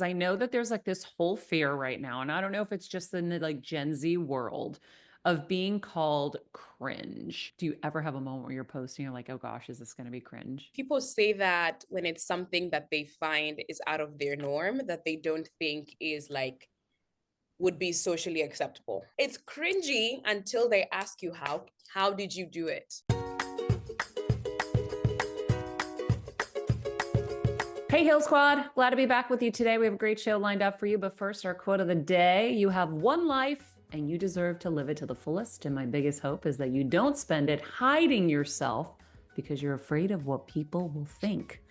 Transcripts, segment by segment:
I know that there's like this whole fear right now, and I don't know if it's just in the like Gen Z world of being called cringe. Do you ever have a moment where you're posting, you're like, oh gosh, is this going to be cringe? People say that when it's something that they find is out of their norm, that they don't think is like would be socially acceptable. It's cringy until they ask you how did you do it? Hey, Hill Squad. Glad to be back with you today. We have a great show lined up for you. But first, our quote of the day: you have one life and you deserve to live it to the fullest. And my biggest hope is that you don't spend it hiding yourself because you're afraid of what people will think.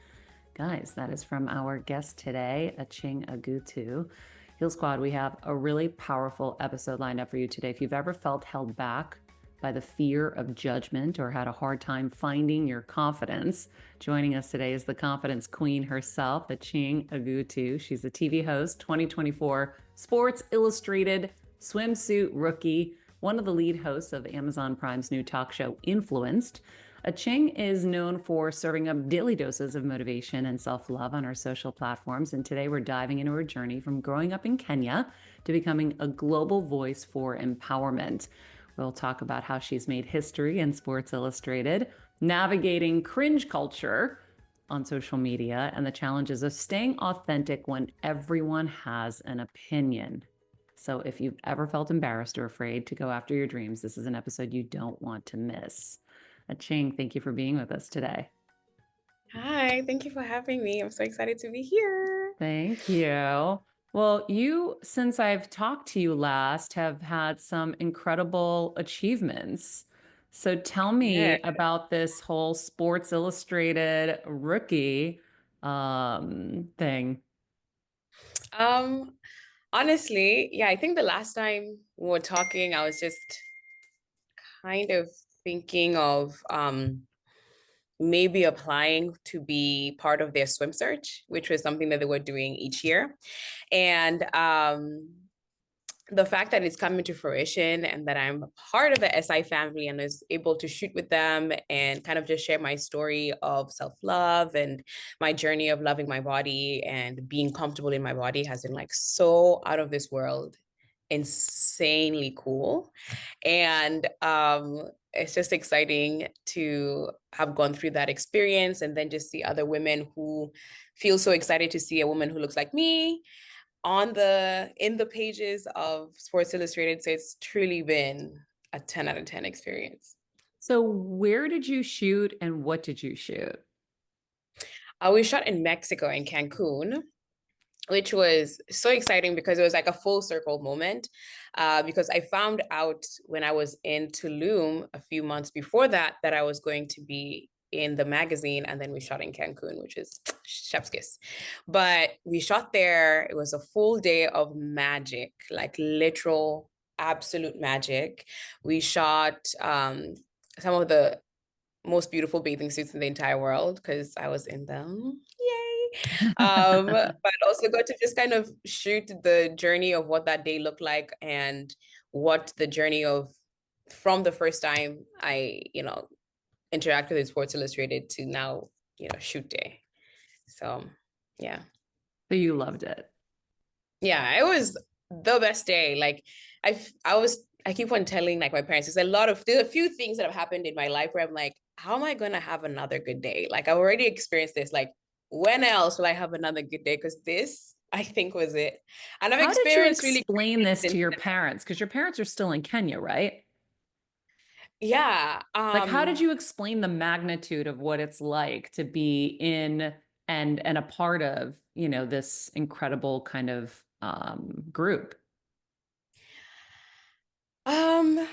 Guys, that is from our guest today, Achieng Agutu. Heal Squad, we have a really powerful episode lined up for you today. If you've ever felt held back by the fear of judgment or had a hard time finding your confidence, joining us today is the confidence queen herself, Achieng Agutu. She's a TV host, 2024 Sports Illustrated Swimsuit Rookie, one of the lead hosts of Amazon Prime's new talk show, Influenced. Achieng is known for serving up daily doses of motivation and self-love on her social platforms. And today we're diving into her journey from growing up in Kenya to becoming a global voice for empowerment. We'll talk about how she's made history in Sports Illustrated, navigating cringe culture on social media, and the challenges of staying authentic when everyone has an opinion. So if you've ever felt embarrassed or afraid to go after your dreams, this is an episode you don't want to miss. Achieng, thank you for being with us today. Hi, thank you for having me. I'm so excited to be here. Thank you. Well, you, since I've talked to you last, have had some incredible achievements. So tell Yeah. me about this whole Sports Illustrated rookie thing. Um, Honestly, yeah, I think the last time we were talking, I was just kind of thinking of maybe applying to be part of their swim search, which was something that they were doing each year. And the fact that it's coming to fruition and that I'm part of the SI family and is able to shoot with them and kind of just share my story of self-love and my journey of loving my body and being comfortable in my body has been like so out of this world, insanely cool. And it's just exciting to have gone through that experience and then just see other women who feel so excited to see a woman who looks like me in the pages of Sports Illustrated. So it's truly been a 10 out of 10 experience. So where did you shoot and what did you shoot? We shot in Mexico, in Cancun, which was so exciting because it was like a full circle moment. Because I found out when I was in Tulum a few months before that that I was going to be in the magazine, and then we shot in Cancun, which is chef's kiss. But we shot there. It was a full day of magic, like literal absolute magic. We shot some of the most beautiful bathing suits in the entire world because I was in them. Yay. But also got to just kind of shoot the journey of what that day looked like and what the journey of from the first time I, interacted with Sports Illustrated to now, shoot day. So yeah. So you loved it. Yeah, it was the best day. Like I keep on telling like my parents, there's a few things that have happened in my life where I'm like, how am I gonna have another good day? Like I've already experienced this. Like, when else will I have another good day? Because this, I think, was it. And I've How did you experienced really explain great this to things. your parents? Because your parents are still in Kenya, right? Yeah. Like, how did you explain the magnitude of what it's like to be in and a part of, this incredible kind of group? Um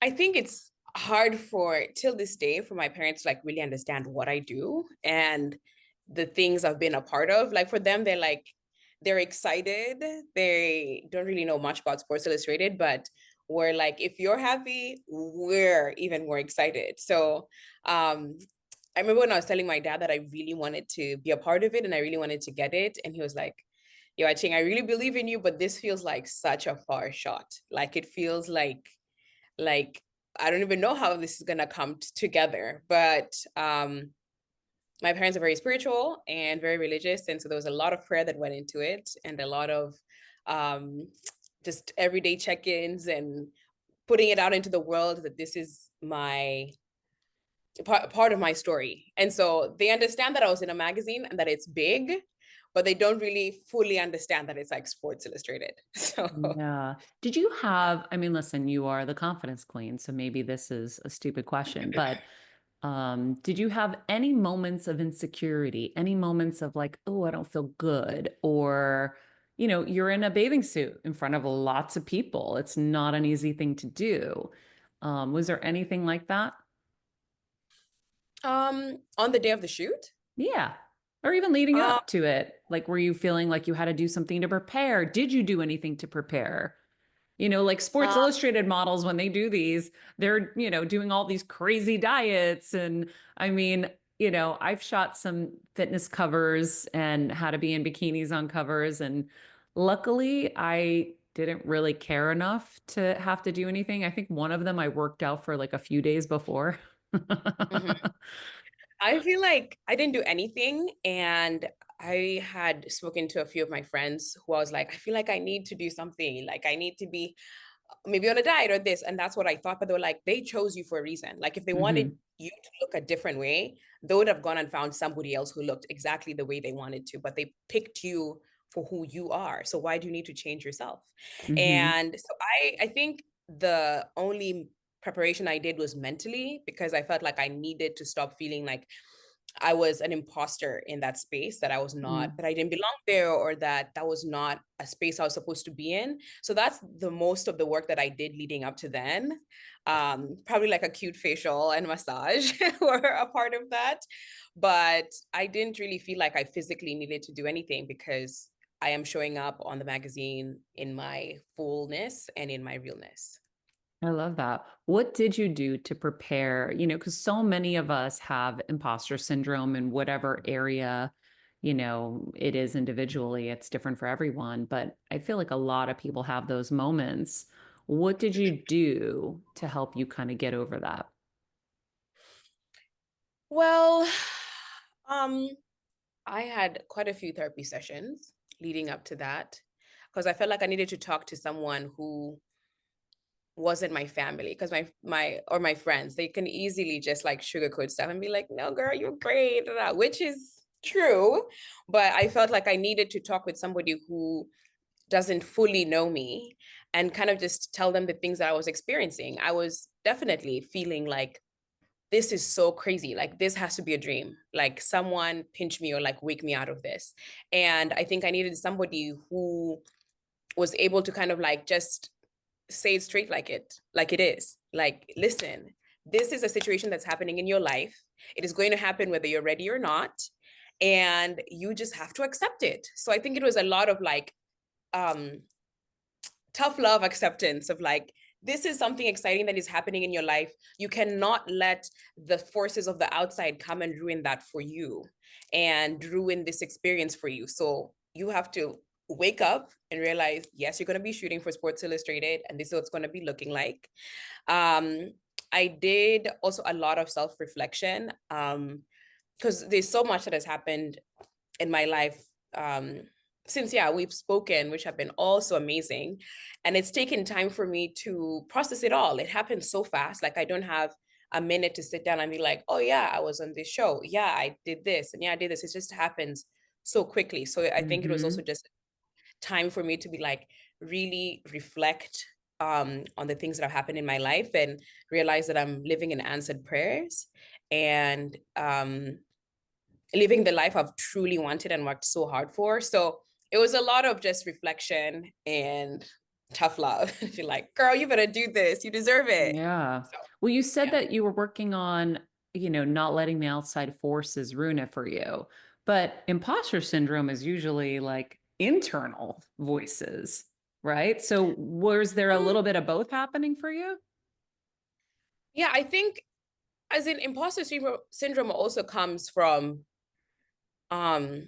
I think it's hard for till this day for my parents to like really understand what I do and the things I've been a part of. Like for them, they're excited. They don't really know much about Sports Illustrated, but we're like, if you're happy, we're even more excited. So I remember when I was telling my dad that I really wanted to be a part of it and I really wanted to get it. And he was like, yo, Achieng, I really believe in you, but this feels like such a far shot. Like it feels like I don't even know how this is gonna come together. But my parents are very spiritual and very religious, and so there was a lot of prayer that went into it, and a lot of um, just everyday check-ins and putting it out into the world that this is my part of my story. And so they understand that I was in a magazine and that it's big, but they don't really fully understand that it's like Sports Illustrated. So Yeah. Did you have, I mean, listen, you are the confidence queen, so maybe this is a stupid question, but did you have any moments of insecurity, any moments of like, oh, I don't feel good, or, you're in a bathing suit in front of lots of people. It's not an easy thing to do. Was there anything like that? on the day of the shoot, Yeah. Or even leading um, up to it. Like, were you feeling like you had to do something to prepare? Did you do anything to prepare? Like Sports uh, Illustrated models, when they do these, they're, doing all these crazy diets. And I mean, I've shot some fitness covers and had to be in bikinis on covers. And luckily, I didn't really care enough to have to do anything. I think one of them I worked out for like a few days before. mhm. I feel like I didn't do anything. And I had spoken to a few of my friends who I was like, I feel like I need to do something. Like I need to be maybe on a diet or this. And that's what I thought. But they were like, they chose you for a reason. Like if they wanted Hmm. you to look a different way, they would have gone and found somebody else who looked exactly the way they wanted to. But they picked you for who you are. So why do you need to change yourself? Hmm. And so I think the only preparation I did was mentally, because I felt like I needed to stop feeling like I was an imposter in that space, that I was not, that I didn't belong there, or that was not a space I was supposed to be in. So that's the most of the work that I did leading up to then. Probably like a cute facial and massage were a part of that. But I didn't really feel like I physically needed to do anything, because I am showing up on the magazine in my fullness and in my realness. I love that. What did you do to prepare? Because so many of us have imposter syndrome in whatever area, it is individually. It's different for everyone, but I feel like a lot of people have those moments. What did you do to help you kind of get over that? Well, um, I had quite a few therapy sessions leading up to that, because I felt like I needed to talk to someone who wasn't my family, because my friends, they can easily just like sugarcoat stuff and be like, no girl, you're great, which is true. But I felt like I needed to talk with somebody who doesn't fully know me, and kind of just tell them the things that I was experiencing. I was definitely feeling like this is so crazy. Like this has to be a dream. Like someone pinch me or like wake me out of this. And I think I needed somebody who was able to kind of like just say it straight, like it is. Like, listen, this is a situation that's happening in your life. It is going to happen whether you're ready or not. And you just have to accept it. So I think it was a lot of like um tough love acceptance of like, this is something exciting that is happening in your life. You cannot let the forces of the outside come and ruin that for you and ruin this experience for you. So you have to wake up and realize, yes, you're going to be shooting for Sports Illustrated, and this is what it's going to be looking like. Um, I did also a lot of self-reflection, because there's so much that has happened in my life, since we've spoken, which have been also amazing. And it's taken time for me to process it all. It happens so fast. Like I don't have a minute to sit down and be like, oh yeah, I was on this show. Yeah, I did this. And yeah, I did this. It just happens so quickly. So I think it was also Hmm. just time for me to be like, really reflect on the things that have happened in my life, and realize that I'm living in answered prayers, and living the life I've truly wanted and worked so hard for. So it was a lot of just reflection and tough love. I feel like, girl, you better do this. You deserve it. Yeah. So Well, you said yeah. that you were working on, not letting the outside forces ruin it for you. But imposter syndrome is usually like internal voices, right? So was there a Mm, little bit of both happening for you? yeah, I think as in syndrome also comes from um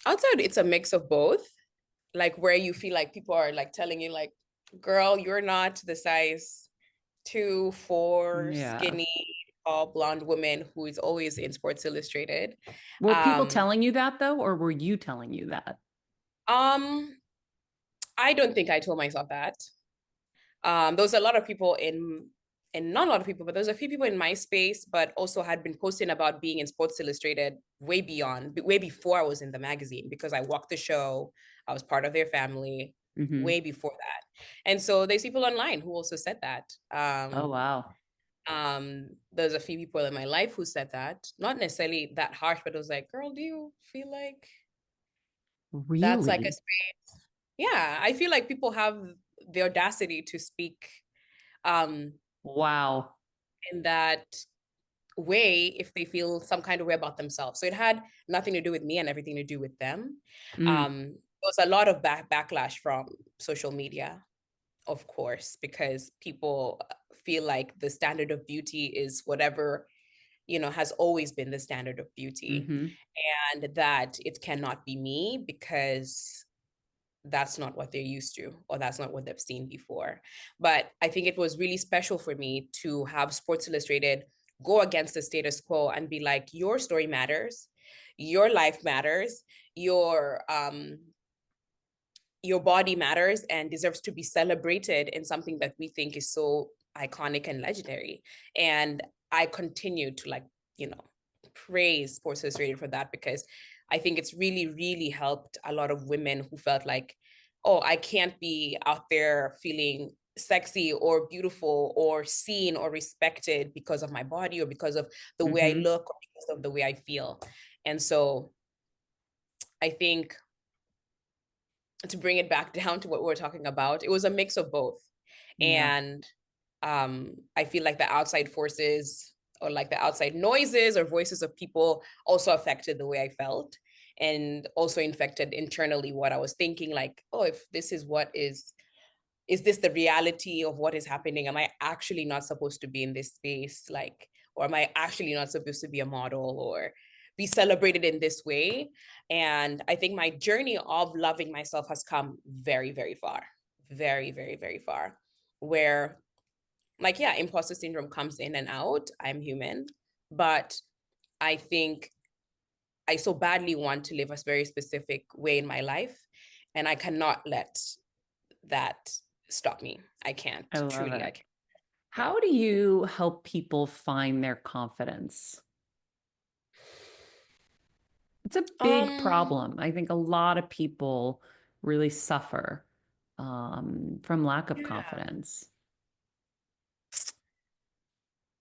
outside, it's a mix of both. Like where you feel like people are like telling you like, girl, you're not the size 2, 4 Yeah. skinny. tall blonde woman who is always in Sports Illustrated. Were people Um, telling you that though, or were you telling you that? um, I don't think I told myself that. There was a lot of people and not a lot of people, but there's a few people in my space, but also had been posting about being in Sports Illustrated way before I was in the magazine, because I walked the show, I was part of their family Mm-hmm. way before that. And so there's people online who also said that. Oh, wow. There's a few people in my life who said that, not necessarily that harsh, but it was like, girl, do you feel like that's like a Really? space? Yeah, I feel like people have the audacity to speak um Wow. in that way if they feel some kind of way about themselves. So it had nothing to do with me and everything to do with them. Mm. There was a lot of backlash from social media, of course, because people feel like the standard of beauty is whatever, has always been the standard of beauty, Mm-hmm. and that it cannot be me because that's not what they're used to, or that's not what they've seen before. But I think it was really special for me to have Sports Illustrated go against the status quo and be like, your story matters, your life matters, your body matters and deserves to be celebrated in something that we think is so iconic and legendary. And I continue to praise Sports Illustrated for that, because I think it's really, really helped a lot of women who felt like, oh, I can't be out there feeling sexy or beautiful or seen or respected because of my body or because of the way I Mm-hmm. look or because of the way I feel. And so I think, to bring it back down to what we're talking about, it was a mix of both. Yeah. And I feel like the outside forces, or like the outside noises or voices of people, also affected the way I felt, and also infected internally what I was thinking, like, oh, if this is what is this the reality of what is happening? Am I actually not supposed to be in this space? Like, or am I actually not supposed to be a model or be celebrated in this way? And I think my journey of loving myself has come very, very far, very, very, very far. Where, like, yeah, imposter syndrome comes in and out. I'm human, but I think I so badly want to live a very specific way in my life, and I cannot let that stop me. I can't, I love truly, I it. can't. Yeah. How do you help people find their confidence? It's a big Um, problem. I think a lot of people really suffer from lack of yeah. confidence.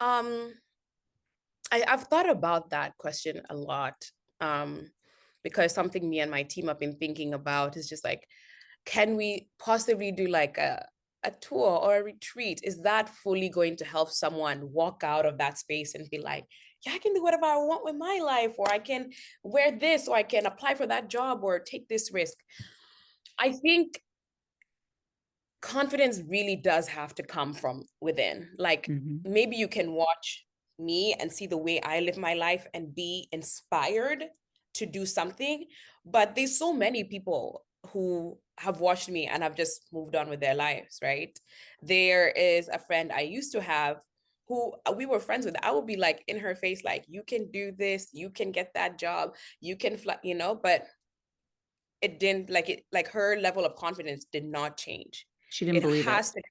Um, I've thought about that question a lot. Um, because something me and my team have been thinking about is just like, can we possibly do like a tour or a retreat? Is that fully going to help someone walk out of that space and be like, yeah, I can do whatever I want with my life, or I can wear this, or I can apply for that job, or take this risk? I think confidence really does have to come from within. Like, Hmm. maybe you can watch me and see the way I live my life and be inspired to do something. But there's so many people who have watched me and have just moved on with their lives, right? There is a friend I used to have who we were friends with. I would be like in her face, like, you can do this, you can get that job, you can fly, but it didn't, like her level of confidence did not change. She didn't It believe it. has to,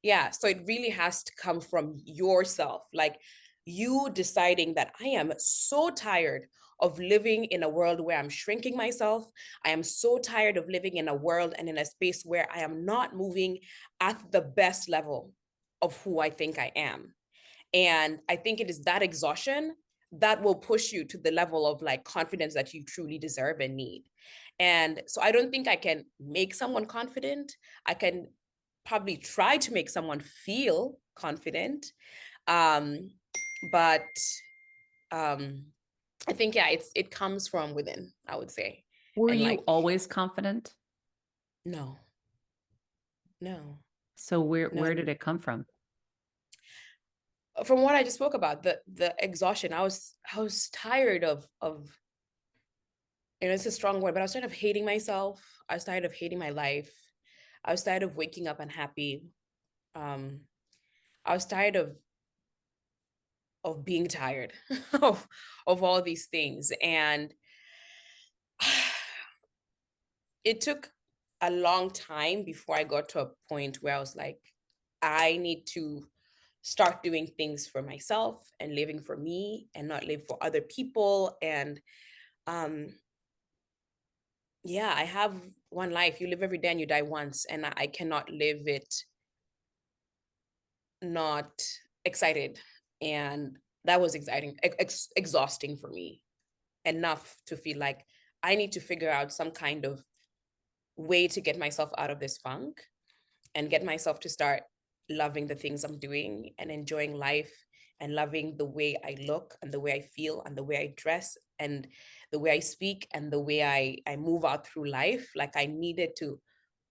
yeah, so it really has to come from yourself, like you deciding that I am so tired of living in a world where I'm shrinking myself. I am so tired of living in a world and in a space where I am not moving at the best level of who I think I am. And I think it is that exhaustion that will push you to the level of like confidence that you truly deserve and need. And so I don't think I can make someone confident. I can probably try to make someone feel confident. Um, but I think, yeah, it comes from within, I would say. Were And you like, always confident? no, no, So where no. did it come from? From what I just spoke about, the exhaustion, I was tired of, it's a strong word, but I was tired of hating myself. I was tired of hating my life. I was tired of waking up unhappy. Um, I was tired of being tired of all these things. And it took a long time before I got to a point where I was like, I need to start doing things for myself and living for me and not live for other people. And yeah, I have one life. You live every day and you die once, and I cannot live it not excited. And that was exhausting for me, enough to feel like I need to figure out some kind of way to get myself out of this funk and get myself to start loving the things I'm doing and enjoying life and loving the way I look and the way I feel and the way I dress and the way I speak and the way I move out through life. Like I needed to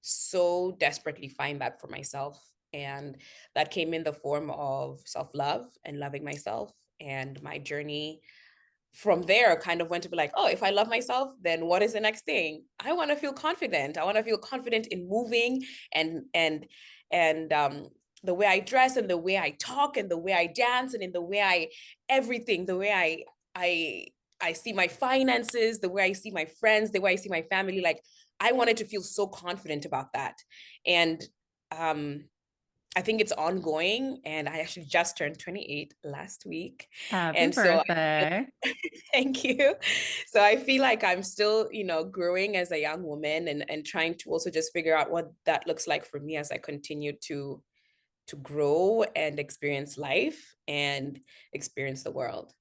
so desperately find that for myself. And that came in the form of self-love and loving myself. And my journey from there kind of went to be like, oh, if I love myself, then what is the next thing? I want to feel confident. I want to feel confident in moving and the way I dress and the way I talk and the way I dance and in the way I everything, the way I see my finances, the way I see my friends, the way I see my family. Like I wanted to feel so confident about that. And I think it's ongoing. And I actually just turned 28 last week. Happy And so birthday. thank you. So I feel like I'm still, growing as a young woman and trying to also just figure out what that looks like for me as I continue to grow and experience life and experience the world.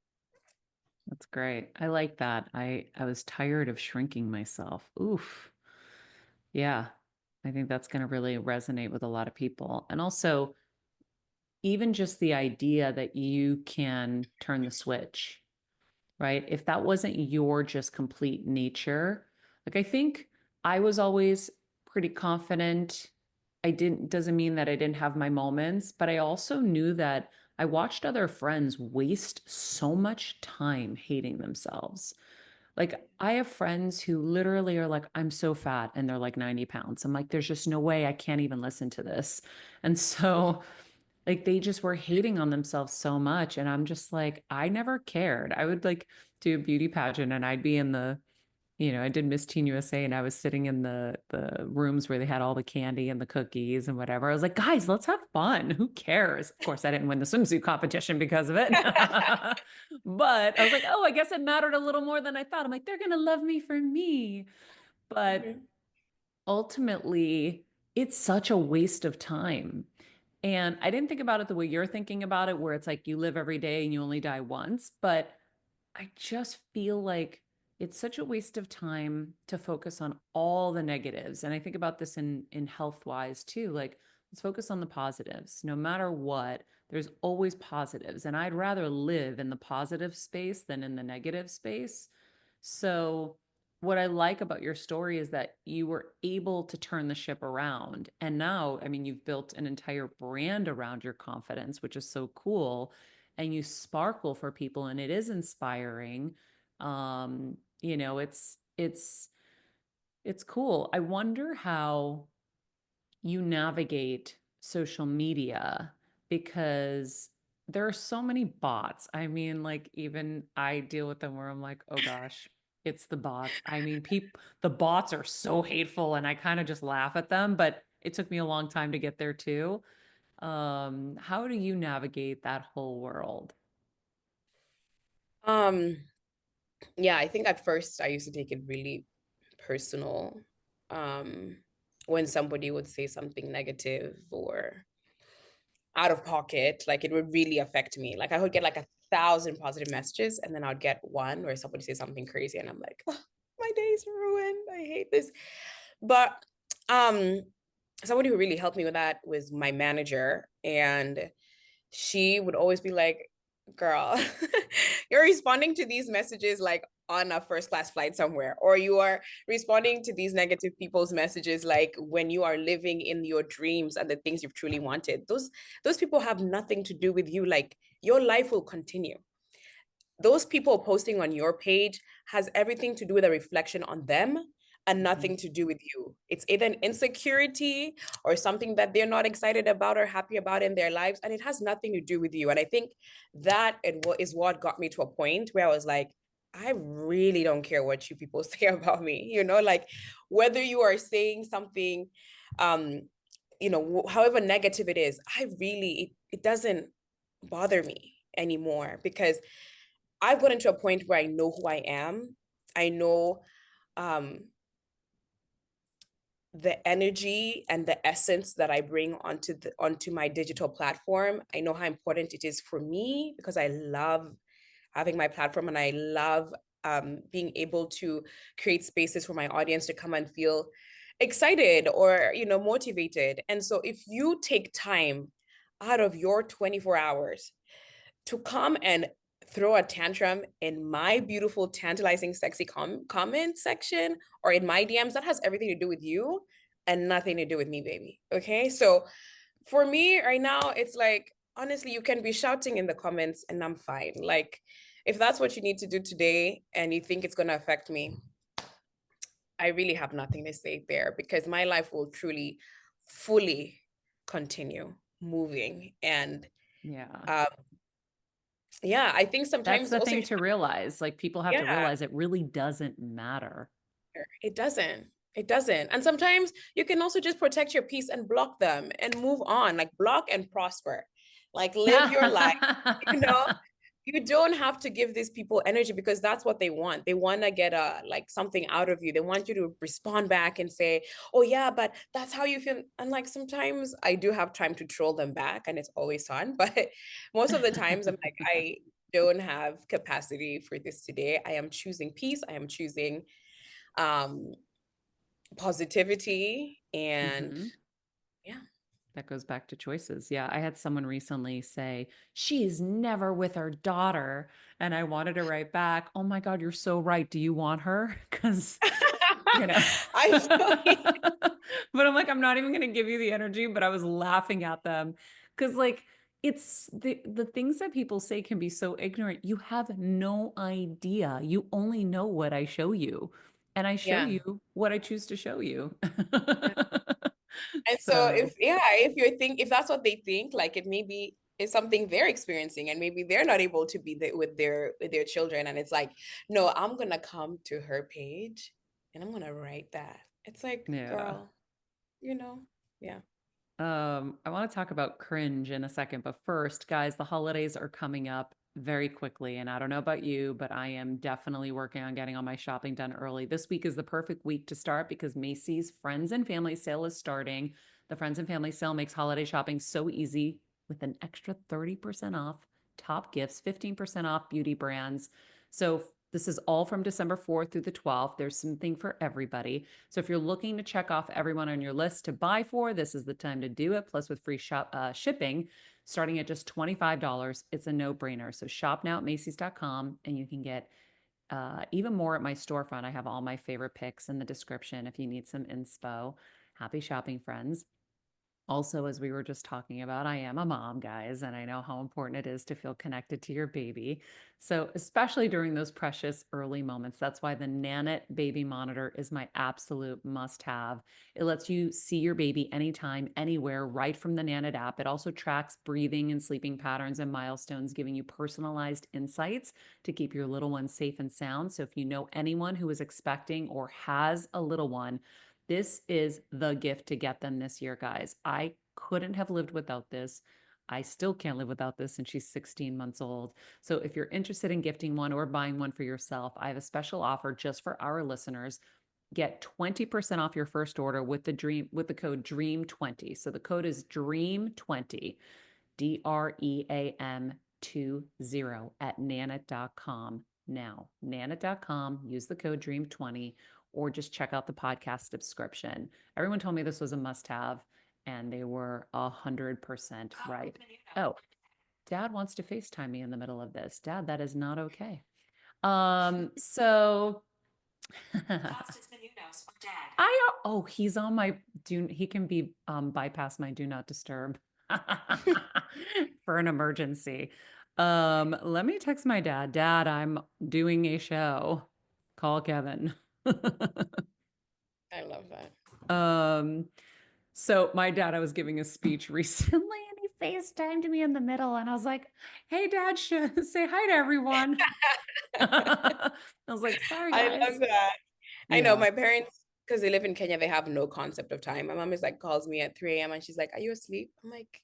That's great. I like that. I was tired of shrinking myself. Oof. Yeah. I think that's going to really resonate with a lot of people. And also, even just the idea that you can turn the switch, right? If that wasn't your just complete nature, like I think I was always pretty confident. Doesn't mean that I didn't have my moments, but I also knew that I watched other friends waste so much time hating themselves. Like I have friends who literally are like, I'm so fat, and they're like 90 pounds. I'm like, there's just no way I can't even listen to this. And so like they just were hating on themselves so much. And I'm just like, I never cared. I would like do a beauty pageant and I'd be in I did Miss Teen USA and I was sitting in the rooms where they had all the candy and the cookies and whatever. I was like, guys, let's have fun. Who cares? Of course, I didn't win the swimsuit competition because of it. But I was like, oh, I guess it mattered a little more than I thought. I'm like, they're gonna love me for me. But Mhm. ultimately, it's such a waste of time. And I didn't think about it the way you're thinking about it, where it's like you live every day and you only die once. But I just feel like it's such a waste of time to focus on all the negatives. And I think about this in health wise too. Like, let's focus on the positives. No matter what, there's always positives. And I'd rather live in the positive space than in the negative space. So, what I like about your story is that you were able to turn the ship around. And now, I mean, you've built an entire brand around your confidence, which is so cool. And you sparkle for people, and it is inspiring. It's cool. I wonder how you navigate social media because there are so many bots. I mean, like even I deal with them where I'm like, oh gosh, it's the bots. I mean, the bots are so hateful and I kind of just laugh at them, but it took me a long time to get there too. How do you navigate that whole world? Um, yeah, I think at first I used to take it really personal. Um, when somebody would say something negative or out of pocket, like it would really affect me. Like I would get like 1,000 positive messages, and then I'd get one where somebody says something crazy, and I'm like, oh, my day's ruined. I hate this. But um, somebody who really helped me with that was my manager, and she would always be like, girl, you're responding to these messages like on a first class flight somewhere, or you are responding to these negative people's messages like when you are living in your dreams and the things you've truly wanted. Those people have nothing to do with you. Like your life will continue. Those people posting on your page has everything to do with a reflection on them and nothing to do with you. It's either an insecurity or something that they're not excited about or happy about in their lives, and it has nothing to do with you. And I think that is what got me to a point where I was like, I really don't care what you people say about me, like whether you are saying something, however negative it is, it doesn't bother me anymore, because I've gotten to a point where I know who I am. I know um, the energy and the essence that I bring onto my digital platform. I know how important it is for me, because I love having my platform, and I love being able to create spaces for my audience to come and feel excited or motivated. And so if you take time out of your 24 hours to come and throw a tantrum in my beautiful, tantalizing, sexy comment section or in my DMs, that has everything to do with you and nothing to do with me, baby. Okay. So for me right now, it's like, honestly, you can be shouting in the comments and I'm fine. Like, if that's what you need to do today and you think it's going to affect me, I really have nothing to say there, because my life will truly, fully continue moving. And Yeah. um, yeah, I think That's sometimes the also, thing to realize. Like people have to yeah, realize it really doesn't matter. it doesn't. It doesn't. And sometimes you can also just protect your peace and block them and move on, like block and prosper, like live your life. You know, you don't have to give these people energy, because that's what they want. They want to get like something out of you. They want you to respond back and say, oh yeah, but that's how you feel. And like sometimes I do have time to troll them back and it's always fun. But most of the times I'm like, I don't have capacity for this today. I am choosing peace. I am choosing um positivity, and Mm-hmm. yeah. That goes back to choices. Yeah. I had someone recently say, she's never with her daughter. And I wanted to write back, oh my God, you're so right. Do you want her? Because, you know, I feel but I'm like, I'm not even going to give you the energy, but I was laughing at them because, like, it's the things that people say can be so ignorant. You have no idea. You only know what I show you, and I show yeah. you what I choose to show you. And so So, if that's what they think, like it maybe is something they're experiencing, and maybe they're not able to be with their children, and it's like, no, I'm gonna come to her page and I'm gonna write that. It's like, yeah. girl, yeah. I want to talk about cringe in a second, but first, guys, the holidays are coming up very quickly. And I don't know about you, but I am definitely working on getting all my shopping done early. This week is the perfect week to start because Macy's Friends and Family Sale is starting. The Friends and Family Sale makes holiday shopping so easy with an extra 30% off top gifts, 15% off beauty brands. So this is all from December 4th through the 12th. There's something for everybody. So if you're looking to check off everyone on your list to buy for, this is the time to do it. Plus, with free shipping starting at just $25, it's a no-brainer. So shop now at Macy's.com, and you can get even more at my storefront. I have all my favorite picks in the description if you need some inspo. Happy shopping, friends. Also, as we were just talking about, I am a mom, guys, and I know how important it is to feel connected to your baby. So, especially during those precious early moments, that's why the Nanit Baby Monitor is my absolute must have. It lets you see your baby anytime, anywhere, right from the Nanit app. It also tracks breathing and sleeping patterns and milestones, giving you personalized insights to keep your little one safe and sound. So, if you know anyone who is expecting or has a little one, this is the gift to get them this year, guys. I couldn't have lived without this. I still can't live without this, and she's 16 months old. So if you're interested in gifting one or buying one for yourself, I have a special offer just for our listeners. Get 20% off your first order with the code DREAM20. So the code is DREAM20. DREAM 20 at nanit.com now. Nanit.com, use the code DREAM20 or just check out the podcast description. Everyone told me this was a must have, and they were 100% right. Oh, Dad wants to FaceTime me in the middle of this. Dad, that is not okay. So he's on my he can be bypass my do not disturb for an emergency. Let me text my dad. Dad, I'm doing a show. Call Kevin. I love that. So my dad, I was giving a speech recently and he FaceTimed me in the middle and I was like, hey dad, say hi to everyone. I was like, sorry I guys. love that. I know Yeah, my parents, because they live in Kenya, they have no concept of time. My mom is like, calls me at 3 a.m. and she's like, are you asleep? I'm like,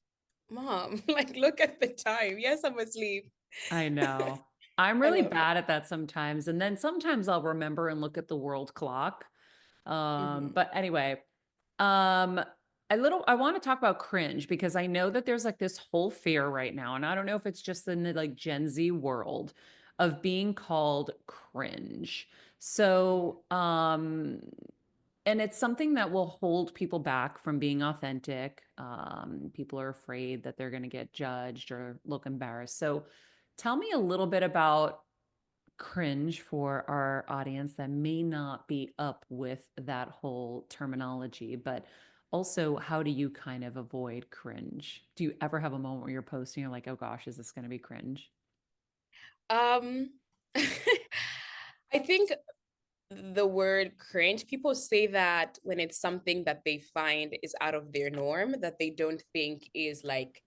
Mom, like, look at the time. Yes, I'm asleep. I know. I'm I really love it. bad at that sometimes. And then sometimes I'll remember and look at the world clock. Mhm. But anyway, um, I want to talk about cringe because I know that there's like this whole fear right now, and I don't know if it's just in the like Gen Z world of being called cringe. So, and it's something that will hold people back from being authentic. People are afraid that they're going to get judged or look embarrassed. So, tell me a little bit about cringe for our audience that may not be up with that whole terminology, but also how do you kind of avoid cringe? Do you ever have a moment where you're posting, you're like, oh gosh, is this going to be cringe? Um, I think the word cringe, people say that when it's something that they find is out of their norm, that they don't think is like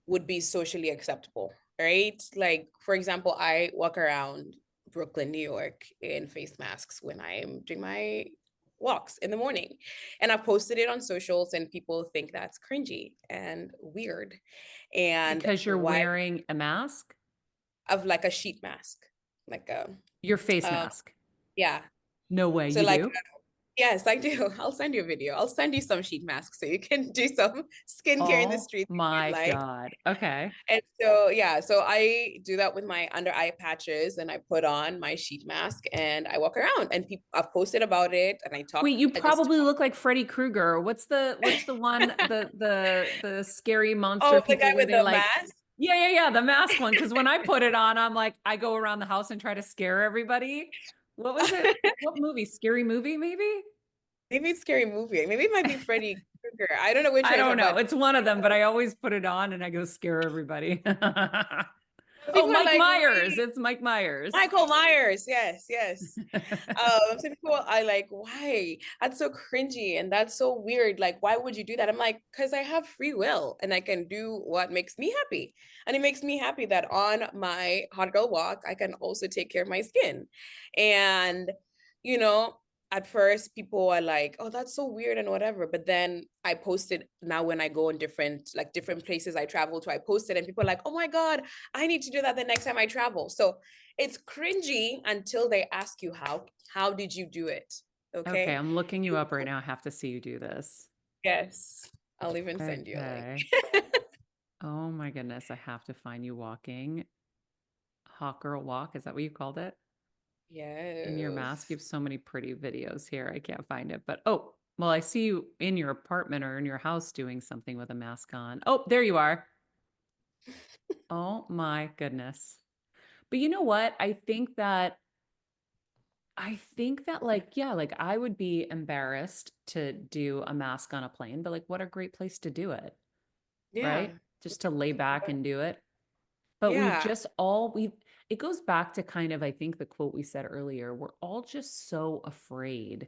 would be socially acceptable, right? Like, for example, I walk around Brooklyn, New York in face masks when I'm doing my walks in the morning. And I've posted it on socials, and people think that's cringy and weird. And Because you're why wearing a mask, of like a sheet mask, like your face um, mask. yeah. No way, So you like, do? yes, I do. I'll send you a video. I'll send you some sheet masks so you can do some skincare in the Oh streets if you'd my like. God. Okay. And so, yeah, so I do that with my under eye patches and I put on my sheet mask and I walk around and people, I've posted about it and I talk, Wait, you I just, probably look like Freddy Krueger. What's the one, the scary monster oh, the guy people where with they the like, mask. yeah, the mask one. Because when I put it on, I'm like, I go around the house and try to scare everybody. What was it? What movie? Scary movie, maybe? Maybe it's scary movie. Maybe it might be Freddy Krueger. I don't know which I one is don't it, know. but It's one of them, but I always put it on and I go scare everybody. Oh, people are Mike like, Myers. wait, It's Mike Myers. Michael Myers. Yes, yes. So people are like, why? That's so cringy and that's so weird. Like, why would you do that? I'm like, because I have free will and I can do what makes me happy. And it makes me happy that on my hot girl walk, I can also take care of my skin. And, you know, at first people are like, oh, that's so weird and whatever. But then I posted now when I go in different places I travel to, I posted and people are like, oh my God, I need to do that the next time I travel. So it's cringy until they ask you how did you do it? Okay, Okay. I'm looking you up right now. I have to see you do this. Yes. I'll even send you a link. Okay. Oh my goodness, I have to find you walking. Hot girl walk, is that what you called it? In your mask. You Yes. have so many pretty videos here. I can't find it. But oh, well, I see you in your apartment or in your house doing something with a mask on. Oh, there you are. Oh my goodness. But you know what? I think that like, yeah, like I would be embarrassed to do a mask on a plane, but like what a great place to do it, right? Yeah. Just to lay back and do it. But Yeah. it goes back to kind of, I think the quote we said earlier, we're all just so afraid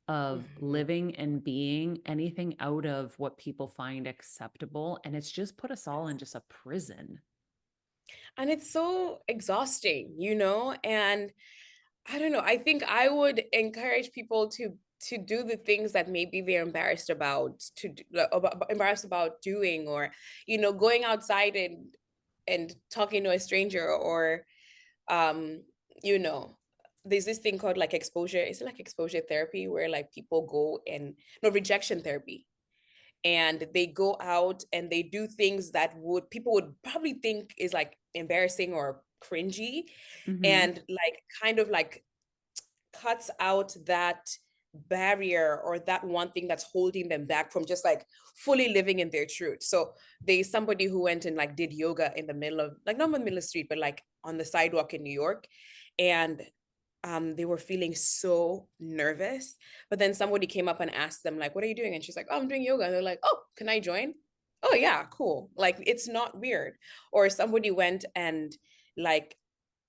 of Mhm. living and being anything out of what people find acceptable. And it's just put us all in just a prison. And it's so exhausting, and I don't know. I think I would encourage people to do the things that maybe they're embarrassed about embarrassed about doing, or going outside and talking to a stranger, or um you know there's this thing called like exposure. Is it like exposure therapy where like people go and no rejection therapy, and they go out and they do things that would people would probably think is like embarrassing or cringy, Hmm. and like kind of like cuts out that barrier or that one thing that's holding them back from just like fully living in their truth. So there's somebody who went and like did yoga in the middle of like not in the middle of the street, but like on the sidewalk in New York. And they were feeling so nervous. But then somebody came up and asked them, like, what are you doing? And she's like, oh, I'm doing yoga. And they're like, oh, can I join? Oh yeah, cool. Like it's not weird. Or somebody went and like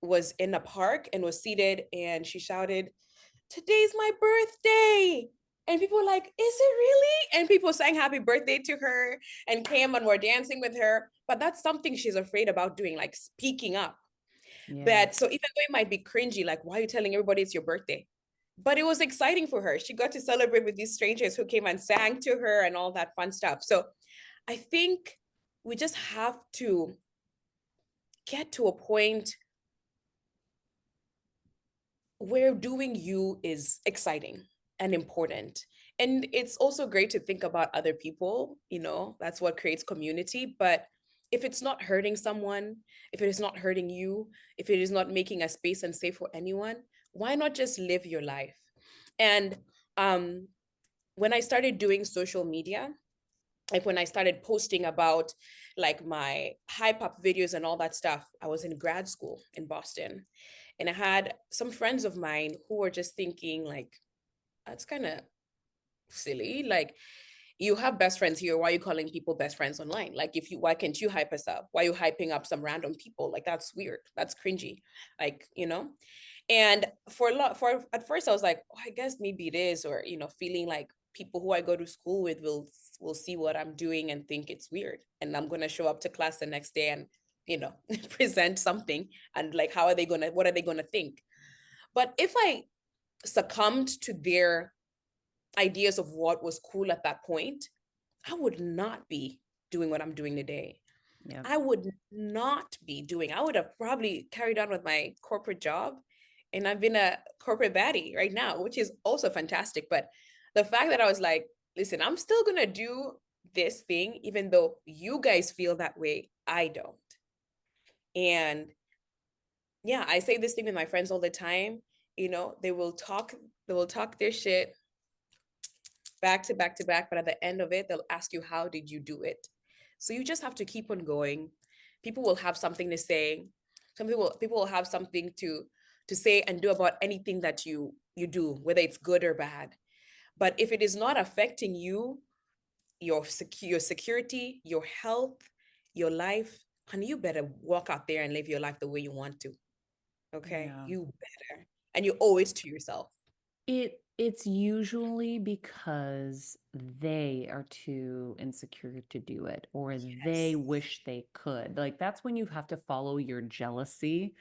was in a park and was seated and she shouted, today's my birthday. And people were like, is it really? And people sang happy birthday to her and came and were dancing with her. But that's something she's afraid about doing, like speaking up. Yeah. But so even though it might be cringy, like, why are you telling everybody it's your birthday? But it was exciting for her. She got to celebrate with these strangers who came and sang to her and all that fun stuff. So I think we just have to get to a point where doing you is exciting and important. And it's also great to think about other people, that's what creates community. But if it's not hurting someone, if it is not hurting you, if it is not making a space and safe for anyone, why not just live your life? And um, when I started doing social media, like when I started posting about like my hype up videos and all that stuff, I was in grad school in Boston. And I had some friends of mine who were just thinking like, that's kind of silly. Like, you have best friends here. Why are you calling people best friends online? Like, why can't you hype us up? Why are you hyping up some random people? Like, that's weird. That's cringy. Like. And at first I was like, oh, I guess maybe it is, or, feeling like people who I go to school with will see what I'm doing and think it's weird. And I'm going to show up to class the next day and, present something. And like, what are they going to think? But if I succumbed to their ideas of what was cool at that point, I would not be doing what I'm doing today. Yeah. I would I would have probably carried on with my corporate job, and I've been a corporate baddie right now, which is also fantastic. But the fact that I was like, listen, I'm still going to do this thing, even though you guys feel that way, I don't. And yeah, I say this thing with my friends all the time. They will talk their shit back to back to back, but at the end of it, they'll ask you, how did you do it? So you just have to keep on going. People will have something to say. People will have something to say and do about anything that you do, whether it's good or bad. But if it is not affecting you, your security, your health, your life, honey, you better walk out there and live your life the way you want to. Okay, Yeah. you better, and you owe it to yourself. It's usually because they are too insecure to do it, or they Yes. wish they could. Like that's when you have to follow your jealousy.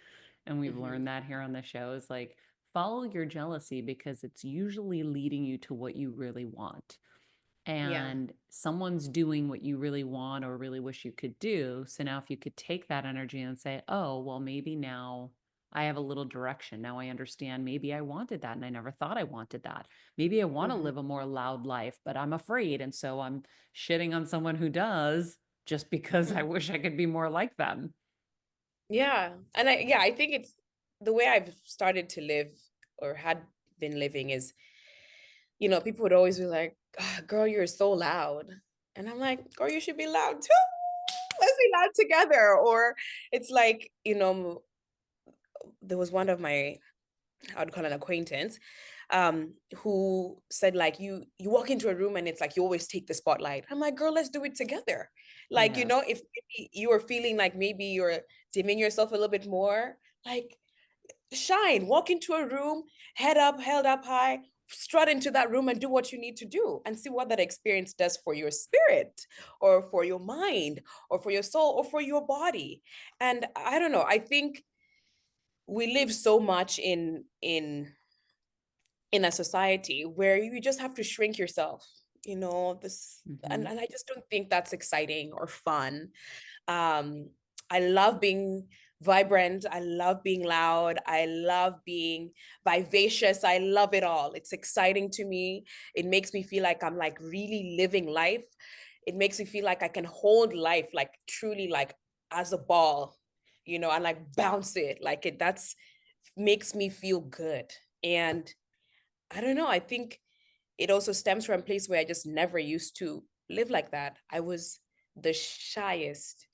And we've Mhm. learned that here on the show is like follow your jealousy because it's usually leading you to what you really want. Yeah. And someone's doing what you really want or really wish you could do. So now, if you could take that energy and say, oh, well, maybe now I have a little direction. Now I understand maybe I wanted that and I never thought I wanted that. Maybe I want to Mhm. live a more loud life, but I'm afraid. And so I'm shitting on someone who does just because I Mhm. wish I could be more like them. Yeah. And I think it's the way I've started to live or had been living is, people would always be like, "Ah, girl, you're so loud." And I'm like, girl, you should be loud too. Let's be loud together. Or it's like, there was one of my, I would call an acquaintance, who said like, you walk into a room and it's like you always take the spotlight. I'm like, girl, let's do it together. Like, Yeah. if maybe you are feeling like maybe you're dimming yourself a little bit more, like shine, walk into a room, head up, held up high, strut into that room and do what you need to do and see what that experience does for your spirit or for your mind or for your soul or for your body. And I don't know, I think we live so much in a society where you just have to shrink yourself, this, Hmm. and I just don't think that's exciting or fun. um I love being vibrant, I love being loud, I love being vivacious, I love it all. It's exciting to me. It makes me feel like I'm like really living life. It makes me feel like I can hold life like truly, like as a ball, and like bounce it like it. That's makes me feel good. And I don't know, I think it also stems from a place where I just never used to live like that. I was the shyest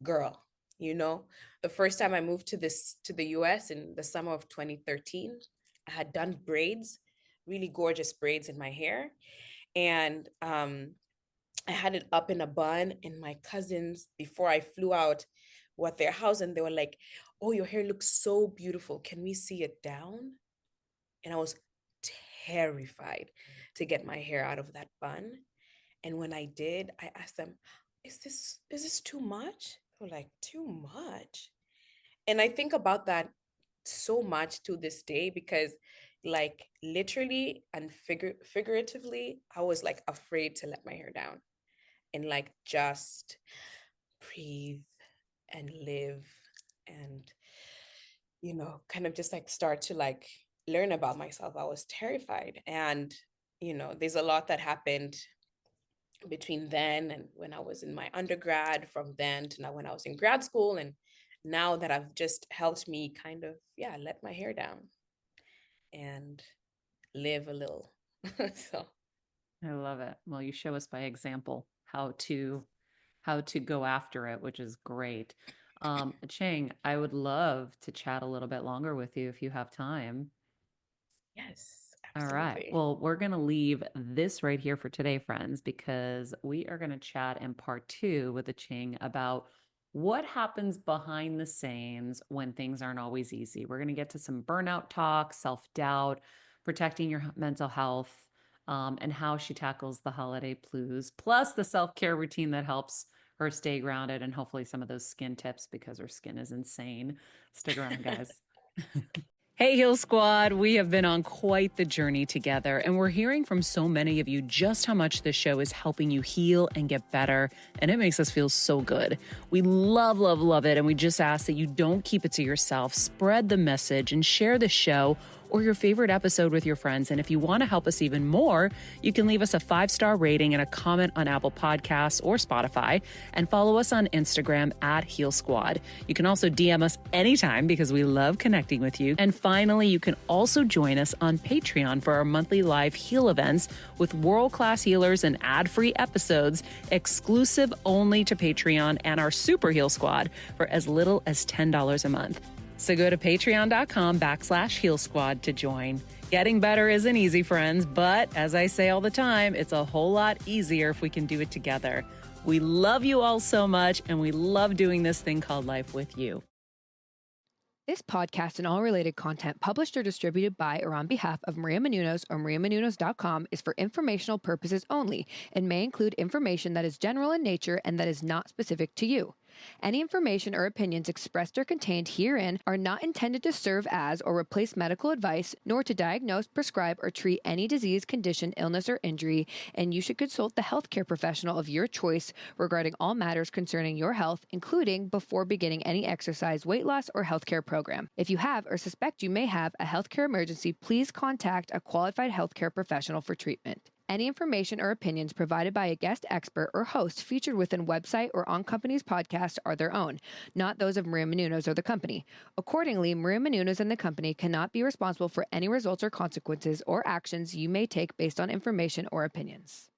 girl, The first time I moved to the US in the summer of 2013, I had done braids, really gorgeous braids in my hair. And I had it up in a bun, and my cousins, before I flew out, were at their house and they were like, "Oh, your hair looks so beautiful. Can we see it down?" And I was terrified to get my hair out of that bun. And when I did, I asked them, is this too much? They were like, too much? And I think about that so much to this day because like literally and figuratively, I was like afraid to let my hair down and like just breathe and live and kind of just like start to like learn about myself. I was terrified. And there's a lot that happened between then and when I was in my undergrad, from then to now when I was in grad school, and now that I've just helped me kind of let my hair down and live a little. So I love it. Well, you show us by example how to go after it, which is great. Chang, I would love to chat a little bit longer with you if you have time. yes, All right. absolutely. Well, we're going to leave this right here for today, friends, because we are going to chat in part 2 with Achieng about what happens behind the scenes when things aren't always easy. We're going to get to some burnout talk, self-doubt, protecting your mental health, and how she tackles the holiday blues, plus the self-care routine that helps her stay grounded, and hopefully some of those skin tips because her skin is insane. Stick around, guys. Hey, Heal Squad. We have been on quite the journey together, and we're hearing from so many of you just how much this show is helping you heal and get better, and it makes us feel so good. We love, love, love it, and we just ask that you don't keep it to yourself. Spread the message and share the show or your favorite episode with your friends. And if you want to help us even more, you can leave us a 5-star rating and a comment on Apple Podcasts or Spotify, and follow us on Instagram at Heal Squad. You can also DM us anytime because we love connecting with you. And finally, you can also join us on Patreon for our monthly live heal events with world-class healers and ad-free episodes exclusive only to Patreon and our Super Heal Squad for as little as $10 a month. So go to patreon.com/Heal Squad to join. Getting better isn't easy, friends, but as I say all the time, it's a whole lot easier if we can do it together. We love you all so much, and we love doing this thing called life with you. This podcast and all related content published or distributed by or on behalf of Maria Menounos or mariamenounos.com is for informational purposes only and may include information that is general in nature and that is not specific to you. Any information or opinions expressed or contained herein are not intended to serve as or replace medical advice, nor to diagnose, prescribe, or treat any disease, condition, illness, or injury, and you should consult the healthcare professional of your choice regarding all matters concerning your health, including before beginning any exercise, weight loss, or healthcare program. If you have or suspect you may have a healthcare emergency, please contact a qualified healthcare professional for treatment. Any information or opinions provided by a guest expert or host featured within website or on company's podcast are their own, not those of Maria Menounos or the company. Accordingly, Maria Menounos and the company cannot be responsible for any results or consequences or actions you may take based on information or opinions.